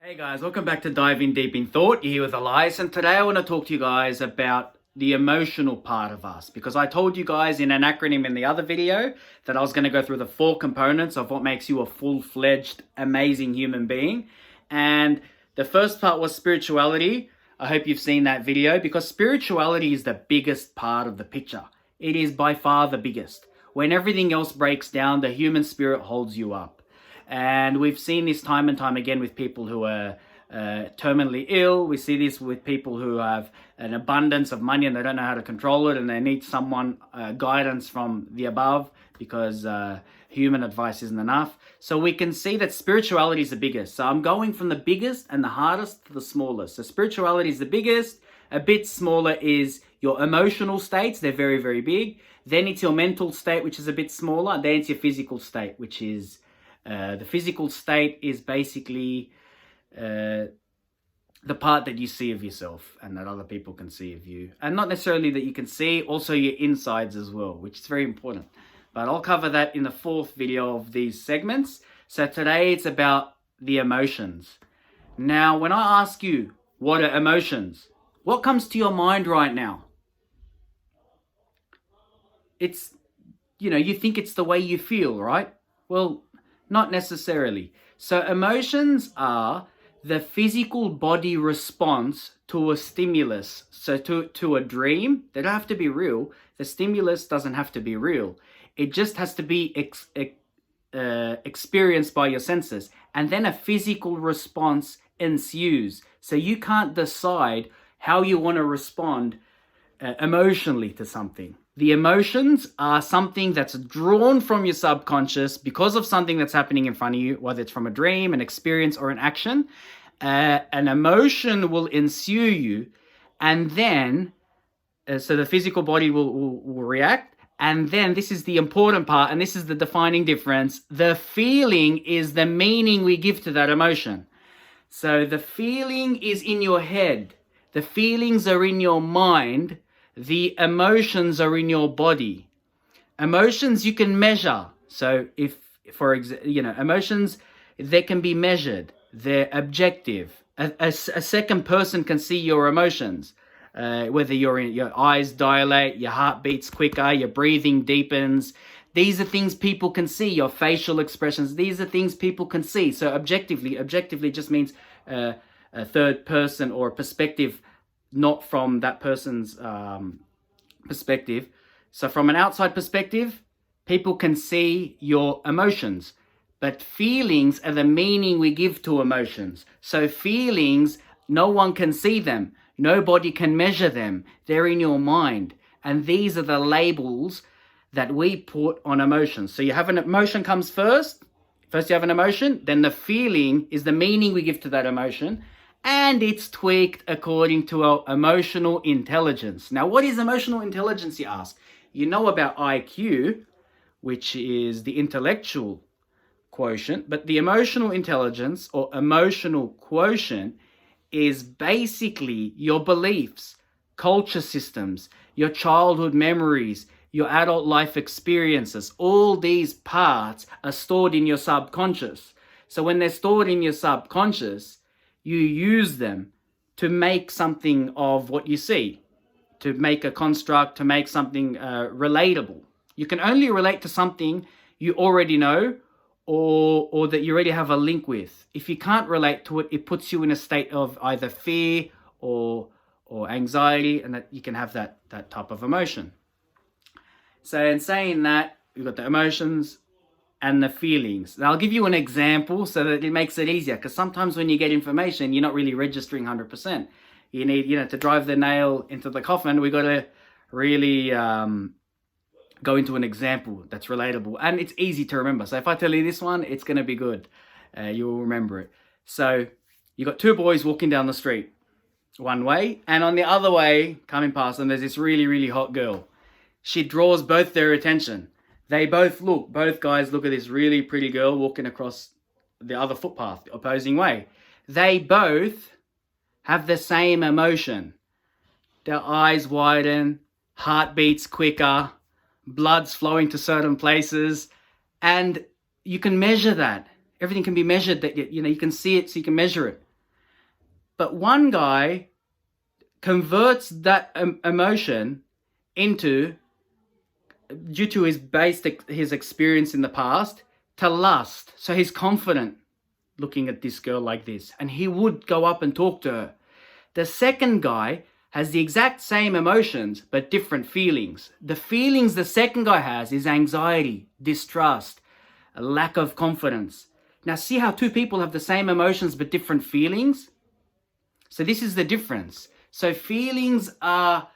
Hey guys, welcome back to Diving Deep in Thought. You're here with Elias, and today I want to talk to you guys about the emotional part of us, because I told you guys in an acronym in the other video that I was going to go through the 4 components of what makes you a full-fledged, amazing human being. And the first part was spirituality. I hope you've seen that video, because spirituality is the biggest part of the picture. It is by far the biggest. When everything else breaks down, the human spirit holds you up. And we've seen this time and time again with people who are terminally ill. We see this with people who have an abundance of money and they don't know how to control it, and they need someone, guidance from the above, because human advice isn't enough. So we can see that spirituality is the biggest. So I'm going from the biggest and the hardest to the smallest. So spirituality is the biggest. A bit smaller is your emotional states. They're very, very big. Then it's your mental state, which is a bit smaller. Then it's your physical state, which is the physical state is basically the part that you see of yourself and that other people can see of you. And not necessarily that you can see, also your insides as well, which is very important. But I'll cover that in the 4th video of these segments. So today it's about the emotions. Now, when I ask you, what are emotions? What comes to your mind right now? It's, you think it's the way you feel, right? Well, not necessarily. So emotions are the physical body response to a stimulus. So to a dream, they don't have to be real. The stimulus doesn't have to be real. It just has to be experienced by your senses. And then a physical response ensues. So you can't decide how you want to respond emotionally to something. The emotions are something that's drawn from your subconscious because of something that's happening in front of you, whether it's from a dream, an experience, or an action. An emotion will ensue you, and then, so the physical body will react, and then this is the important part, and this is the defining difference. The feeling is the meaning we give to that emotion. So the feeling is in your head. The feelings are in your mind. The emotions are in your body. Emotions you can measure. So if, for example, emotions, they can be measured. They're objective. A second person can see your emotions. Whether your eyes dilate, your heart beats quicker, your breathing deepens. These are things people can see. Your facial expressions. These are things people can see. So objectively just means a third person or a perspective, not from that person's perspective. So from an outside perspective, people can see your emotions, but feelings are the meaning we give to emotions. So feelings, no one can see them. Nobody can measure them. They're in your mind. And these are the labels that we put on emotions. So you have an emotion comes first. First you have an emotion, then the feeling is the meaning we give to that emotion. And it's tweaked according to our emotional intelligence. Now, what is emotional intelligence, you ask? You know about IQ, which is the intellectual quotient, but the emotional intelligence or emotional quotient is basically your beliefs, culture systems, your childhood memories, your adult life experiences. All these parts are stored in your subconscious. So when they're stored in your subconscious, you use them to make something of what you see, to make a construct, to make something relatable. You can only relate to something you already know or that you already have a link with. If you can't relate to it, it puts you in a state of either fear or anxiety, and that you can have that type of emotion. So in saying that, we've got the emotions and the feelings. Now, I'll give you an example so that it makes it easier, because sometimes when you get information, you're not really registering 100%. You need, to drive the nail into the coffin, we got to really go into an example that's relatable. And it's easy to remember. So if I tell you this one, it's going to be good. You will remember it. So you got 2 boys walking down the street one way, and on the other way, coming past them, there's this really, really hot girl. She draws both their attention. They both guys look at this really pretty girl walking across the other footpath, the opposing way. They both have the same emotion. Their eyes widen, heart beats quicker, blood's flowing to certain places, and you can measure that. Everything can be measured, that you can see it, so you can measure it. But one guy converts that emotion into, due to his experience in the past, to lust. So he's confident looking at this girl like this, and he would go up and talk to her. The second guy has the exact same emotions, but different feelings. The feelings the second guy has is anxiety, distrust, a lack of confidence. Now see how two people have the same emotions, but different feelings? So this is the difference. So feelings are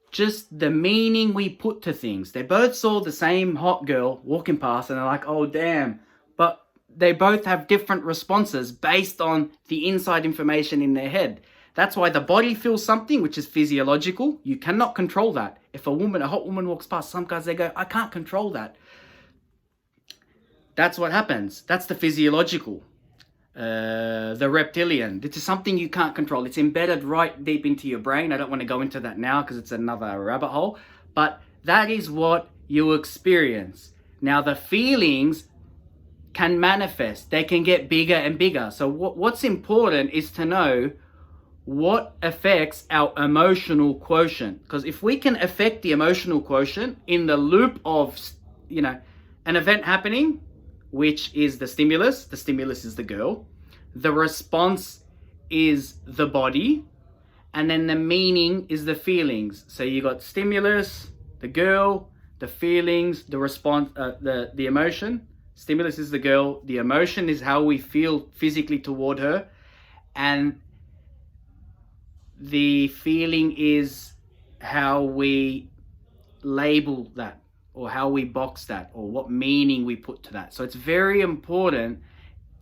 just the meaning we put to things. They both saw the same hot girl walking past and they're like, oh damn. But they both have different responses based on the inside information in their head. That's why the body feels something, which is physiological. You cannot control that. If a hot woman walks past, some guys, they go, I can't control that. That's what happens. That's the physiological. The reptilian. This is something you can't control. It's embedded right deep into your brain. I don't want to go into that now because it's another rabbit hole. But that is what you experience. Now the feelings can manifest. They can get bigger and bigger. So what's important is to know what affects our emotional quotient. Because if we can affect the emotional quotient in the loop of, an event happening, which is the stimulus is the girl, the response is the body, and then the meaning is the feelings. So you got stimulus, the girl, the feelings, the response, the emotion. Stimulus is the girl, the emotion is how we feel physically toward her, and the feeling is how we label that, or how we box that, or what meaning we put to that. So it's very important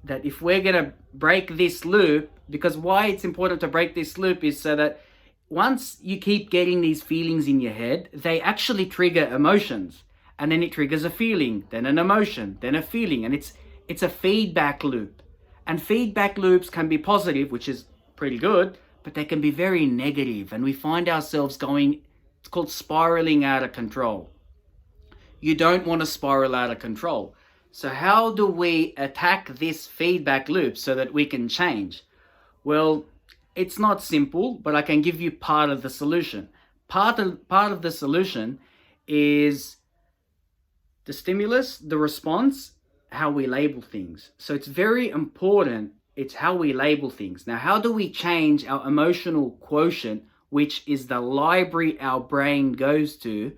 that if we're going to break this loop, because why it's important to break this loop is so that once you keep getting these feelings in your head, they actually trigger emotions. And then it triggers a feeling, then an emotion, then a feeling. And it's a feedback loop. And feedback loops can be positive, which is pretty good, but they can be very negative. And we find ourselves going, it's called spiraling out of control. You don't want to spiral out of control. So how do we attack this feedback loop so that we can change? Well, it's not simple, but I can give you part of the solution. Part of the solution is the stimulus, the response, how we label things. So it's very important. It's how we label things. Now, how do we change our emotional quotient, which is the library our brain goes to?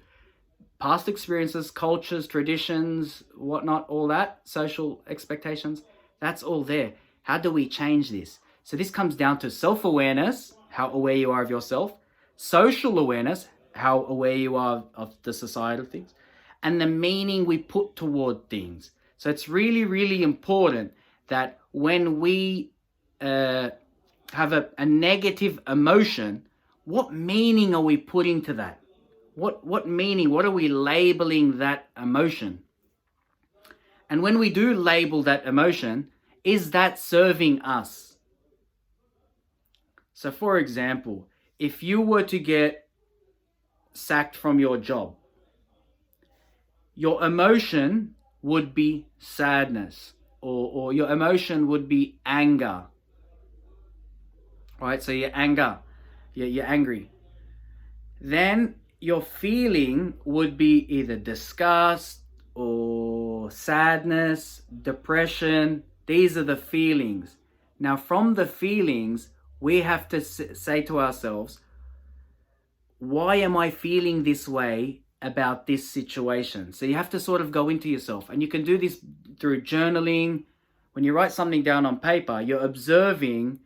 Past experiences, cultures, traditions, whatnot, all that, social expectations, that's all there. How do we change this? So this comes down to self-awareness, how aware you are of yourself, social awareness, how aware you are of the societal things, and the meaning we put toward things. So it's really, really important that when we have a negative emotion, what meaning are we putting to that? What meaning, what are we labeling that emotion? And when we do label that emotion, is that serving us? So for example, if you were to get sacked from your job, your emotion would be sadness, or your emotion would be anger. Right? So you're angry. Then your feeling would be either disgust or sadness, depression. These are the feelings. Now, from the feelings, we have to say to ourselves, why am I feeling this way about this situation? So you have to sort of go into yourself, and you can do this through journaling. When you write something down on paper, you're observing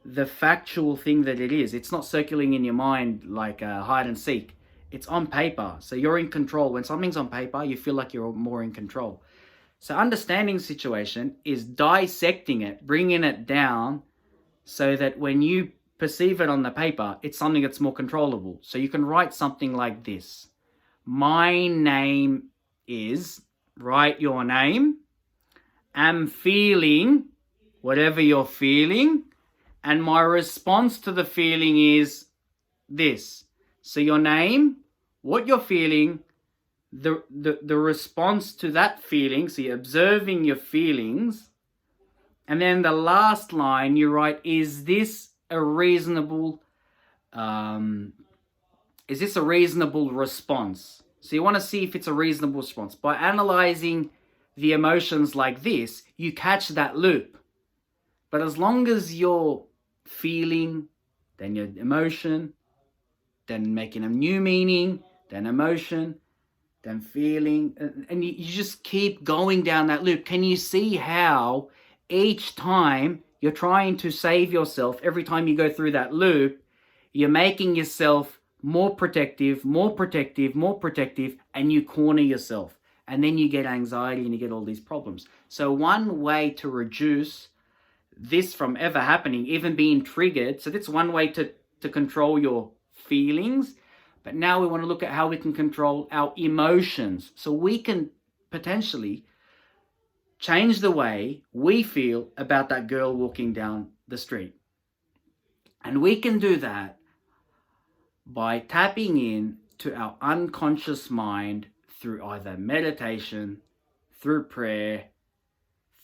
the factual thing that it is. It's not circling in your mind like hide and seek. It's on paper, so you're in control. When something's on paper, you feel like you're more in control. So understanding the situation is dissecting it, bringing it down, so that when you perceive it on the paper, it's something that's more controllable. So you can write something like this. My name is, write your name, am feeling whatever you're feeling, and my response to the feeling is this. So your name, what you're feeling, the response to that feeling, so you're observing your feelings, and then the last line you write, is this a reasonable response? So you want to see if it's a reasonable response. By analyzing the emotions like this, you catch that loop. But as long as you're feeling, then your emotion, then making a new meaning, then emotion, then feeling, and you just keep going down that loop. Can you see how each time you're trying to save yourself, every time you go through that loop, you're making yourself more protective, and you corner yourself. And then you get anxiety and you get all these problems. So one way to reduce this from ever happening, even being triggered, so that's one way to control your feelings. But now we want to look at how we can control our emotions. So we can potentially change the way we feel about that girl walking down the street. And we can do that by tapping in to our unconscious mind through either meditation, through prayer,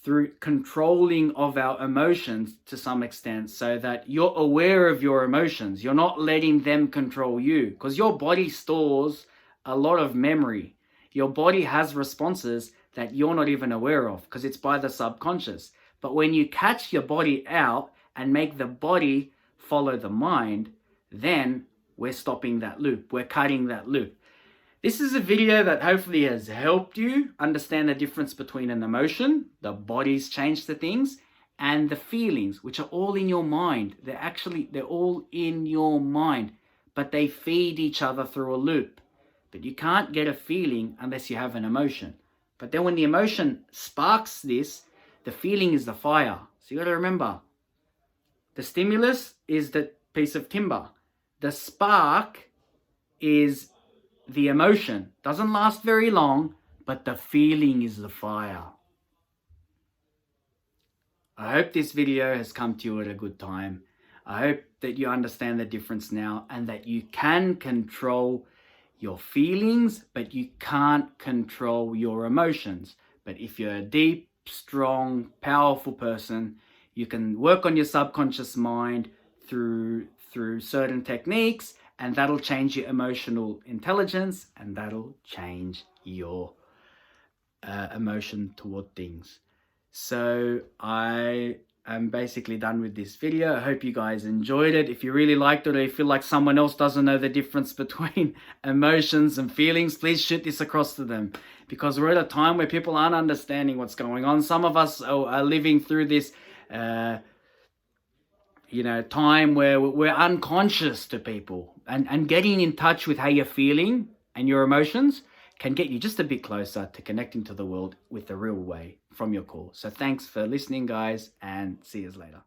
through controlling of our emotions to some extent, so that you're aware of your emotions. You're not letting them control you, because your body stores a lot of memory. Your body has responses that you're not even aware of, because it's by the subconscious. But when you catch your body out and make the body follow the mind, then we're stopping that loop. We're cutting that loop. This is a video that hopefully has helped you understand the difference between an emotion, the body's change to things, and the feelings, which are all in your mind. They're all in your mind, but they feed each other through a loop. But you can't get a feeling unless you have an emotion. But then when the emotion sparks this, the feeling is the fire. So you got to remember, the stimulus is the piece of timber. The spark is the emotion. Doesn't last very long, but the feeling is the fire. I hope this video has come to you at a good time. I hope that you understand the difference now, and that you can control your feelings, but you can't control your emotions. But if you're a deep, strong, powerful person, you can work on your subconscious mind through certain techniques, and that'll change your emotional intelligence, and that'll change your emotion toward things. So I am basically done with this video. I hope you guys enjoyed it. If you really liked it, or you feel like someone else doesn't know the difference between emotions and feelings, please shoot this across to them, because we're at a time where people aren't understanding what's going on. Some of us are living through this time where we're unconscious to people, and getting in touch with how you're feeling and your emotions can get you just a bit closer to connecting to the world with the real way from your core. So thanks for listening, guys, and see you later.